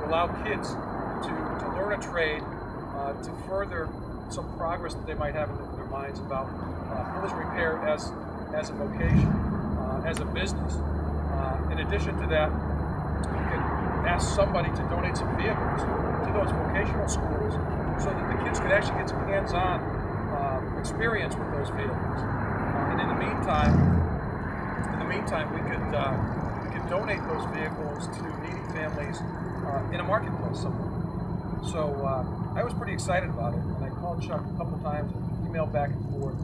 allow kids to learn a trade, to further some progress that they might have in their minds about collision repair as a vocation, as a business. In addition to that, you can ask somebody to donate some vehicles to those vocational schools so that the kids could actually get some hands-on experience with those vehicles. And in the meantime, we could donate those vehicles to needy families in a marketplace somewhere. So I was pretty excited about it, and I called Chuck a couple times and emailed back and forth.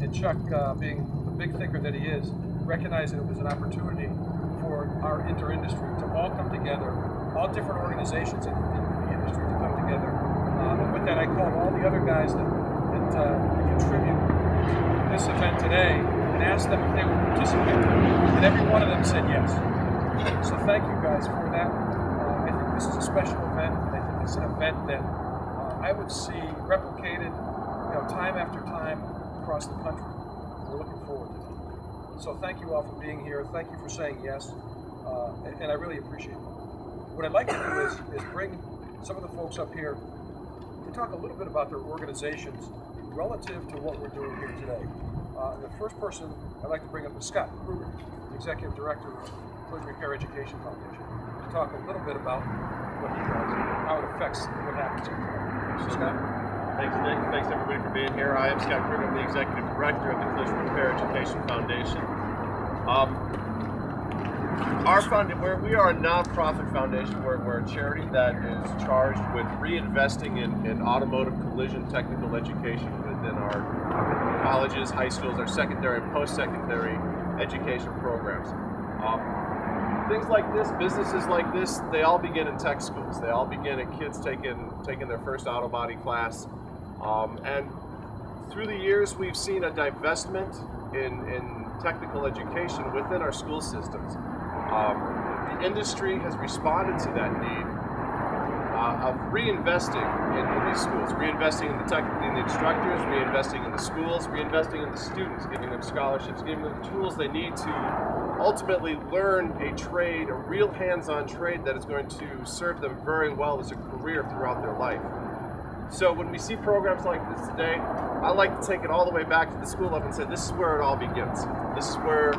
And Chuck, being the big thinker that he is, recognized that it was an opportunity for our inter-industry to all come together, all different organizations in the industry to come together. And with that, I called all the other guys that contribute to this event today and asked them if they would participate. And every one of them said yes. So thank you guys for that. I think this is a special event, and I think it's an event that I would see replicated, time after time across the country. We're looking forward to it. So thank you all for being here. Thank you for saying yes, and I really appreciate it. What I'd like to do is bring some of the folks up here to talk a little bit about their organizations relative to what we're doing here today. And the first person I'd like to bring up is Scott Kruger, Executive Director of the Collision Repair Education Foundation, to talk a little bit about what he does and how it affects what happens here. So, Scott? Thanks, Nick. Thanks, everybody, for being here. I am Scott Kruger. I'm the Executive Director of the Collision Repair Education Foundation. We are a nonprofit foundation. We're a charity that is charged with reinvesting in automotive collision technical education within our colleges, high schools, our secondary and post-secondary education programs. Things like this, businesses like this, they all begin in tech schools. They all begin at kids taking their first auto body class. And through the years, we've seen a divestment in technical education within our school systems. The industry has responded to that need of reinvesting in these schools, reinvesting in the instructors, reinvesting in the schools, reinvesting in the students, giving them scholarships, giving them the tools they need to ultimately learn a trade, a real hands-on trade that is going to serve them very well as a career throughout their life. So when we see programs like this today, I like to take it all the way back to the school level and say this is where it all begins. This is where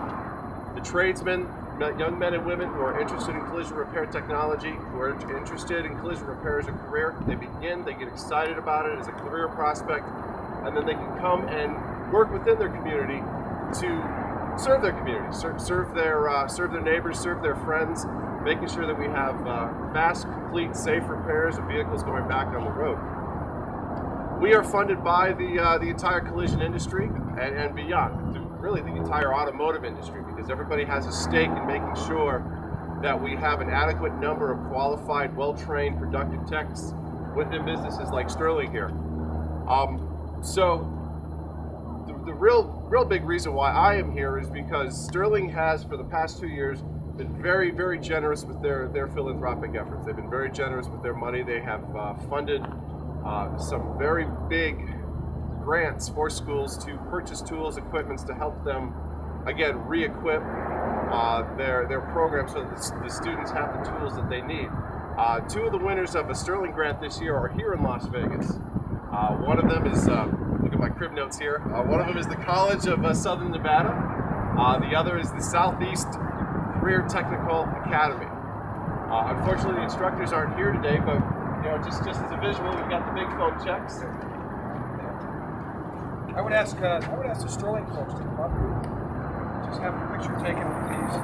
the tradesmen, young men and women who are interested in collision repair technology, who are interested in collision repair as a career, they begin, they get excited about it as a career prospect, and then they can come and work within their community to serve their community, serve their neighbors, serve their friends, making sure that we have fast, complete, safe repairs of vehicles going back on the road. We are funded by the entire collision industry and beyond, really the entire automotive industry, because everybody has a stake in making sure that we have an adequate number of qualified, well-trained, productive techs within businesses like Sterling here. So the real big reason why I am here is because Sterling has, for the past 2 years, been very, very generous with their philanthropic efforts. They've been very generous with their money. They have funded some very big grants for schools to purchase tools, equipments to help them, again, re-equip their program so that the students have the tools that they need. Two of the winners of a Sterling grant this year are here in Las Vegas. One of them is, look at my crib notes here, one of them is the College of Southern Nevada. The other is the Southeast Career Technical Academy. Unfortunately, the instructors aren't here today, but just as a visual, we've got the big foam checks. I would ask the Sterling folks to come up here, just have a picture taken with these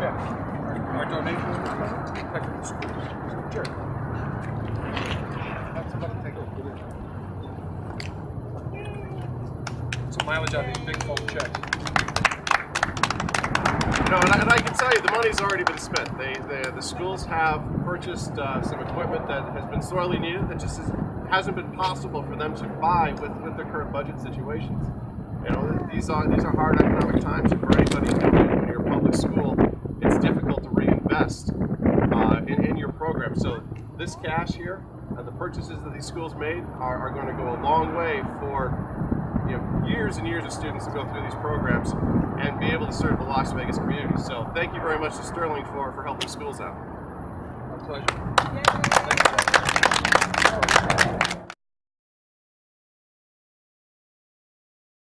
checks, our donations for technical schools. Sure. Have somebody take a look at it. Some mileage on these big foam checks. And I can tell you, the money's already been spent. The schools have purchased some equipment that has been sorely needed that just hasn't been possible for them to buy with their current budget situations. These are hard economic times, and for anybody in your public school, it's difficult to reinvest in your program. So this cash here and the purchases that these schools made are going to go a long way for years and years of students to go through these programs and be able to serve the Las Vegas community. So thank you very much to Sterling for helping schools out. Pleasure. Thank you.